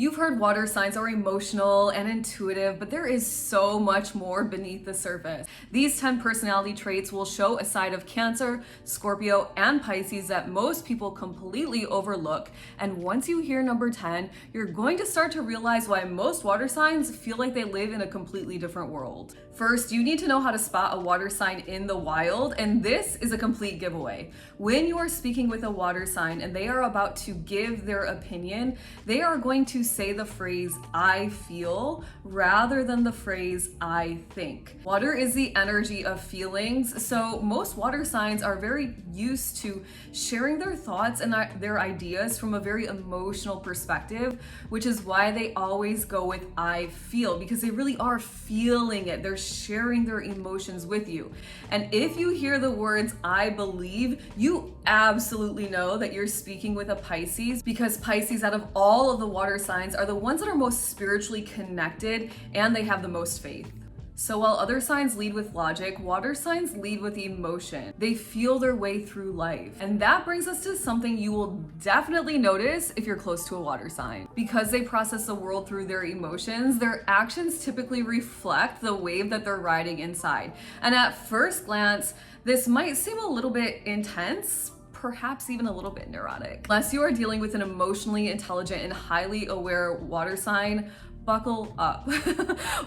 You've heard water signs are emotional and intuitive, but there is so much more beneath the surface. These 10 personality traits will show a side of Cancer, Scorpio, and Pisces that most people completely overlook. And once you hear number 10, you're going to start to realize why most water signs feel like they live in a completely different world. First, you need to know how to spot a water sign in the wild, and this is a complete giveaway. When you are speaking with a water sign and they are about to give their opinion, they are going to say the phrase "I feel" rather than the phrase "I think." Water is the energy of feelings, so most water signs are very used to sharing their thoughts and their ideas from a very emotional perspective, which is why they always go with "I feel," because they really are feeling it. They're sharing their emotions with you. And if you hear the words "I believe," you absolutely know that you're speaking with a Pisces, because Pisces, out of all of the water signs, are the ones that are most spiritually connected and they have the most faith. So while other signs lead with logic, water signs lead with emotion. They feel their way through life. And that brings us to something you will definitely notice if you're close to a water sign. Because they process the world through their emotions, their actions typically reflect the wave that they're riding inside. And at first glance, this might seem a little bit intense, perhaps even a little bit neurotic. Unless you are dealing with an emotionally intelligent and highly aware water sign, buckle up.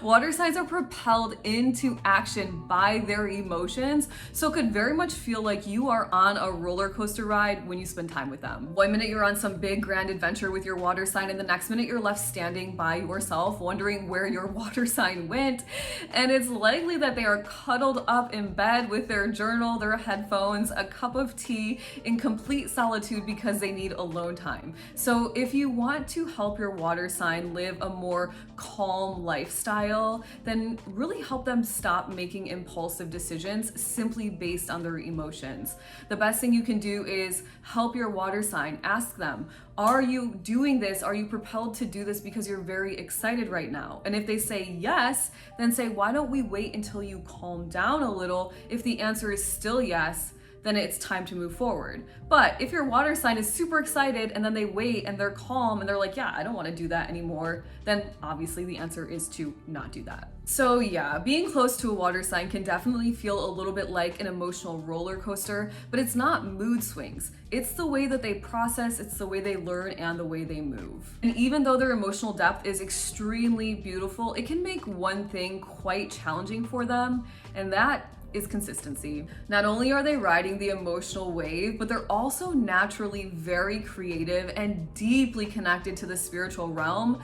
Water signs are propelled into action by their emotions, so it could very much feel like you are on a roller coaster ride when you spend time with them. One minute you're on some big grand adventure with your water sign, and the next minute you're left standing by yourself wondering where your water sign went. And it's likely that they are cuddled up in bed with their journal, their headphones, a cup of tea, in complete solitude because they need alone time. So if you want to help your water sign live a more calm lifestyle, then really help them stop making impulsive decisions simply based on their emotions. The best thing you can do is help your water sign. Ask them, are you doing this? Are you propelled to do this because you're very excited right now? And if they say yes, then say, why don't we wait until you calm down a little? If the answer is still yes, then it's time to move forward. But if your water sign is super excited and then they wait and they're calm and they're like, yeah, I don't want to do that anymore, then obviously the answer is to not do that. So yeah, being close to a water sign can definitely feel a little bit like an emotional roller coaster, but it's not mood swings. It's the way that they process, it's the way they learn, and the way they move. And even though their emotional depth is extremely beautiful, it can make one thing quite challenging for them, and that is consistency. Not only are they riding the emotional wave, but they're also naturally very creative and deeply connected to the spiritual realm.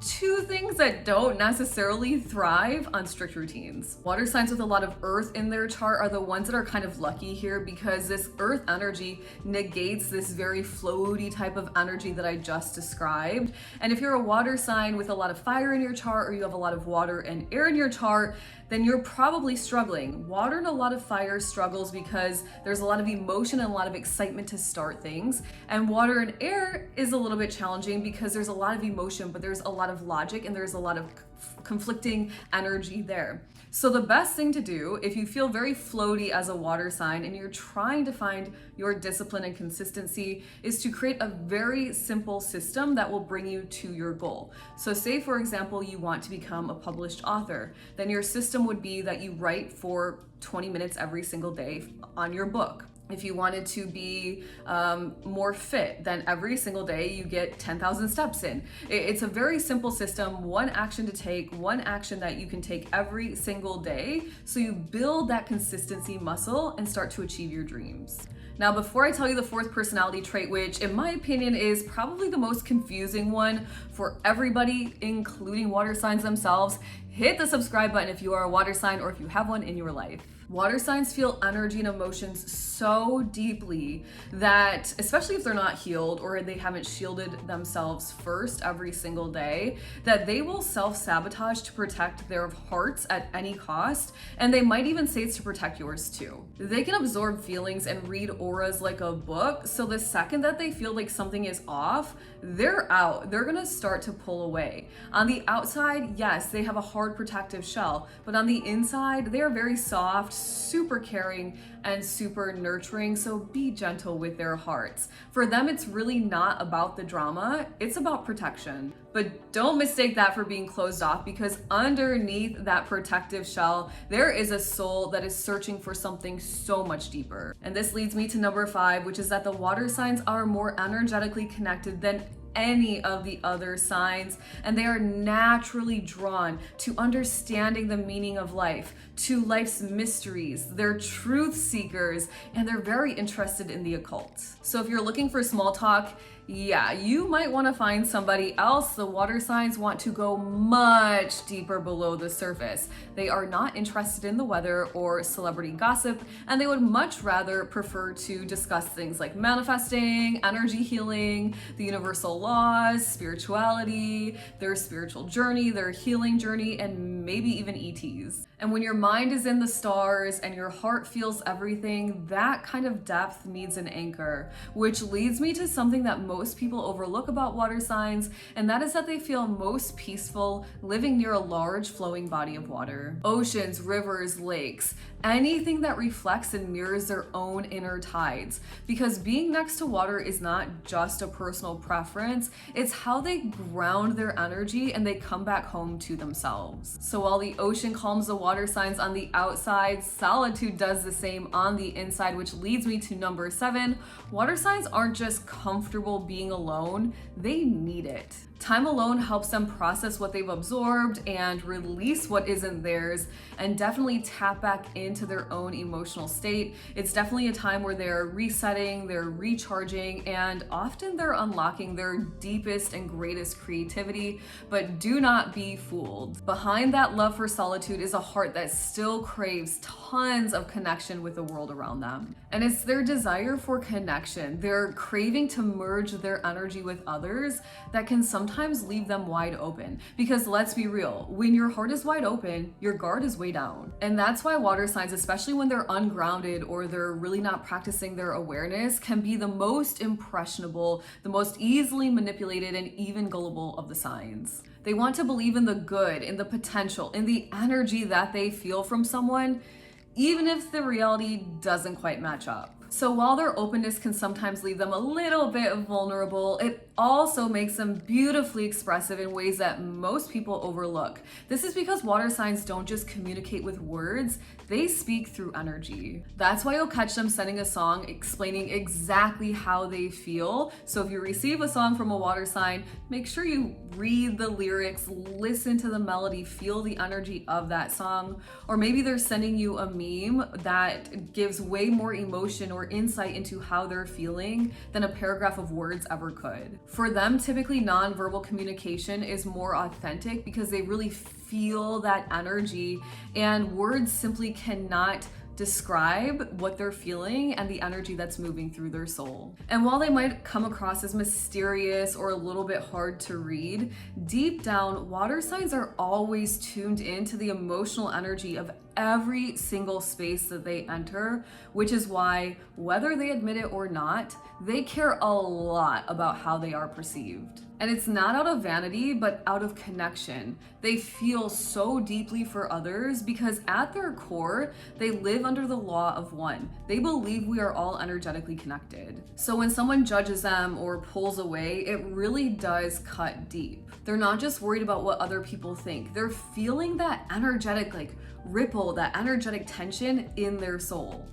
Two things that don't necessarily thrive on strict routines. Water signs with a lot of earth in their chart are the ones that are kind of lucky here, because this earth energy negates this very floaty type of energy that I just described. And if you're a water sign with a lot of fire in your chart, or you have a lot of water and air in your chart, then you're probably struggling. Water and a lot of fire struggles because there's a lot of emotion and a lot of excitement to start things. And water and air is a little bit challenging because there's a lot of emotion, but there's a lot of logic and there's a lot of conflicting energy there. So the best thing to do, if you feel very floaty as a water sign and you're trying to find your discipline and consistency, is to create a very simple system that will bring you to your goal. So say, for example, you want to become a published author, then your system would be that you write for 20 minutes every single day on your book. If you wanted to be more fit, then every single day you get 10,000 steps in. It's a very simple system, one action to take, one action that you can take every single day, so you build that consistency muscle and start to achieve your dreams. Now, before I tell you the fourth personality trait, which in my opinion is probably the most confusing one for everybody, including water signs themselves, hit the subscribe button if you are a water sign or if you have one in your life. Water signs feel energy and emotions so deeply that, especially if they're not healed or they haven't shielded themselves first every single day, that they will self-sabotage to protect their hearts at any cost, and they might even say it's to protect yours too. They can absorb feelings and read auras like a book, so the second that they feel like something is off, they're out. They're gonna start to pull away. On the outside, yes, they have a hard hard protective shell, but on the inside, they are very soft, super caring, and super nurturing, so be gentle with their hearts. For them, it's really not about the drama, it's about protection. But don't mistake that for being closed off, because underneath that protective shell, there is a soul that is searching for something so much deeper. And this leads me to number 5, which is that the water signs are more energetically connected than any of the other signs, and they are naturally drawn to understanding the meaning of life, to life's mysteries. They're truth seekers, and they're very interested in the occult. So if you're looking for small talk, yeah, you might want to find somebody else. The water signs want to go much deeper below the surface. They are not interested in the weather or celebrity gossip, and they would much rather prefer to discuss things like manifesting, energy healing, the universal laws, spirituality, their spiritual journey, their healing journey, and maybe even ETs. And when your mind is in the stars and your heart feels everything, that kind of depth needs an anchor, which leads me to something that most people overlook about water signs, and that is that they feel most peaceful living near a large flowing body of water. Oceans, rivers, lakes, anything that reflects and mirrors their own inner tides. Because being next to water is not just a personal preference, it's how they ground their energy and they come back home to themselves. So while the ocean calms the water signs on the outside, solitude does the same on the inside, which leads me to number 7. Water signs aren't just comfortable being alone, they need it. Time alone helps them process what they've absorbed and release what isn't theirs, and definitely tap back into their own emotional state. It's definitely a time where they're resetting, they're recharging, and often they're unlocking their deepest and greatest creativity. But do not be fooled. Behind that love for solitude is a heart that still craves tons of connection with the world around them. And it's their desire for connection, their craving to merge their energy with others, that can sometimes leave them wide open. Because let's be real, when your heart is wide open, your guard is way down. And that's why water signs, especially when they're ungrounded or they're really not practicing their awareness, can be the most impressionable, the most easily manipulated, and even gullible of the signs. They want to believe in the good, in the potential, in the energy that they feel from someone, even if the reality doesn't quite match up. So while their openness can sometimes leave them a little bit vulnerable, it also makes them beautifully expressive in ways that most people overlook. This is because water signs don't just communicate with words, they speak through energy. That's why you'll catch them sending a song explaining exactly how they feel. So if you receive a song from a water sign, make sure you read the lyrics, listen to the melody, feel the energy of that song. Or maybe they're sending you a meme that gives way more emotion or insight into how they're feeling than a paragraph of words ever could. For them, typically nonverbal communication is more authentic because they really feel that energy, and words simply cannot describe what they're feeling and the energy that's moving through their soul. And while they might come across as mysterious or a little bit hard to read, deep down, water signs are always tuned into the emotional energy of every single space that they enter, which is why, whether they admit it or not, they care a lot about how they are perceived. And it's not out of vanity, but out of connection. They feel so deeply for others because at their core, they live under the law of one. They believe we are all energetically connected. So when someone judges them or pulls away, it really does cut deep. They're not just worried about what other people think. They're feeling that energetic ripple, that energetic tension in their soul.